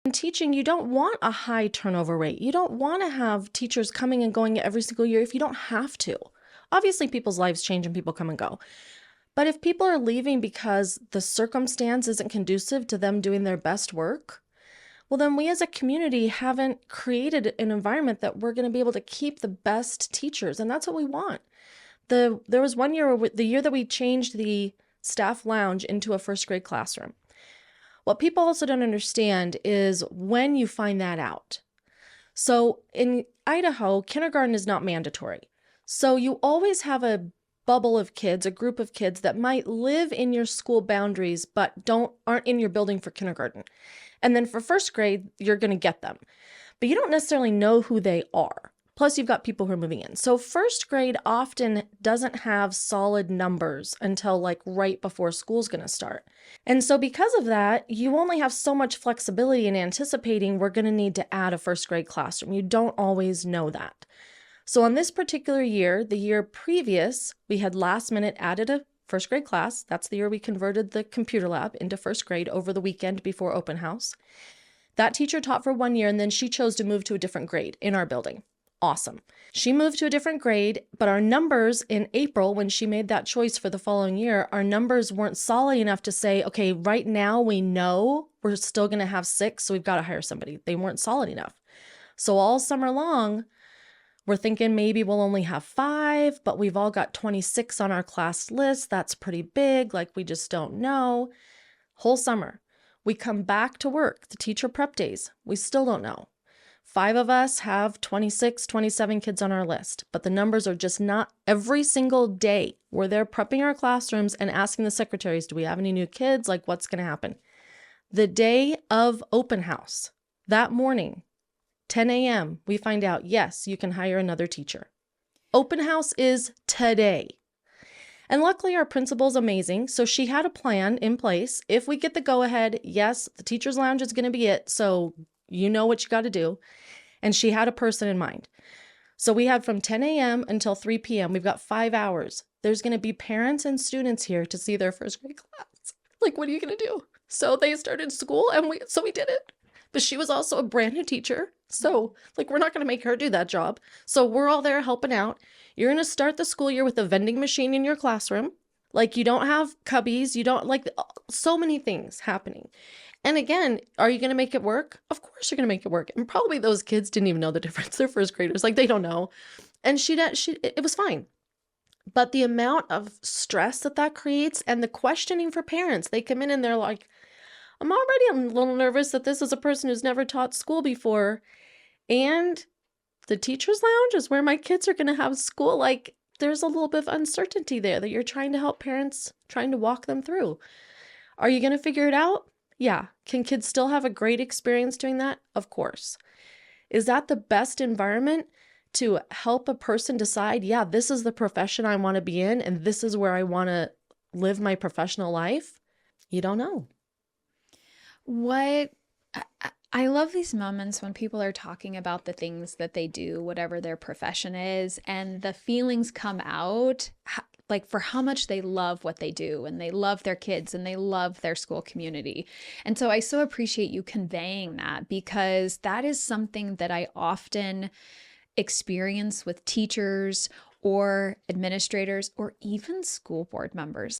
In teaching, you don't want a high turnover rate. You don't want to have teachers coming and going every single year if you don't have to. Obviously, people's lives change and people come and go. But if people are leaving because the circumstance isn't conducive to them doing their best work, well, then we as a community haven't created an environment that we're going to be able to keep the best teachers. And that's what we want. There was one year, the year that we changed the staff lounge into a first grade classroom. What people also don't understand is when you find that out. So in Idaho, kindergarten is not mandatory. So you always have a bubble of kids, a group of kids that might live in your school boundaries but aren't in your building for kindergarten. And then for first grade, you're going to get them. But you don't necessarily know who they are. Plus, you've got people who are moving in. So first grade often doesn't have solid numbers until like right before school's going to start. And so because of that, you only have so much flexibility in anticipating we're going to need to add a first grade classroom. You don't always know that. So on this particular year, the year previous, we had last minute added a first grade class. That's the year we converted the computer lab into first grade over the weekend before open house. That teacher taught for 1 year and then she chose to move to a different grade in our building. Awesome. She moved to a different grade, but our numbers in April, when she made that choice for the following year, our numbers weren't solid enough to say, okay, right now we know we're still going to have 6, so we've got to hire somebody. They weren't solid enough. So all summer long, we're thinking maybe we'll only have 5, but we've all got 26 on our class list. That's pretty big. Like we just don't know. Whole summer. We come back to work, the teacher prep days. We still don't know. 5 of us have 26, 27 kids on our list, but the numbers are just not every single day. We're there prepping our classrooms and asking the secretaries, do we have any new kids? Like what's going to happen? The day of open house, that morning, 10 a.m., we find out, yes, you can hire another teacher. Open house is today. And luckily our principal's amazing. So she had a plan in place. If we get the go ahead, yes, the teacher's lounge is going to be it. So you know what you got to do. And she had a person in mind. So we had from 10 a.m. until 3 p.m. We've got 5 hours. There's going to be parents and students here to see their first grade class. Like, what are you going to do? So they started school and we did it. But she was also a brand new teacher. So like, we're not going to make her do that job. So we're all there helping out. You're going to start the school year with a vending machine in your classroom. Like you don't have cubbies. You don't like so many things happening. And again, are you going to make it work? Of course you're going to make it work. And probably those kids didn't even know the difference. They're first graders. Like they don't know. And it was fine. But the amount of stress that creates and the questioning for parents, they come in and they're like, I'm already a little nervous that this is a person who's never taught school before. And the teacher's lounge is where my kids are going to have school. Like there's a little bit of uncertainty there that you're trying to help parents, trying to walk them through. Are you going to figure it out? Yeah. Can kids still have a great experience doing that? Of course. Is that the best environment to help a person decide, yeah, this is the profession I want to be in and this is where I want to live my professional life? You don't know. I love these moments when people are talking about the things that they do, whatever their profession is, and the feelings come out like for how much they love what they do and they love their kids and they love their school community. And so I so appreciate you conveying that because that is something that I often experience with teachers or administrators or even school board members.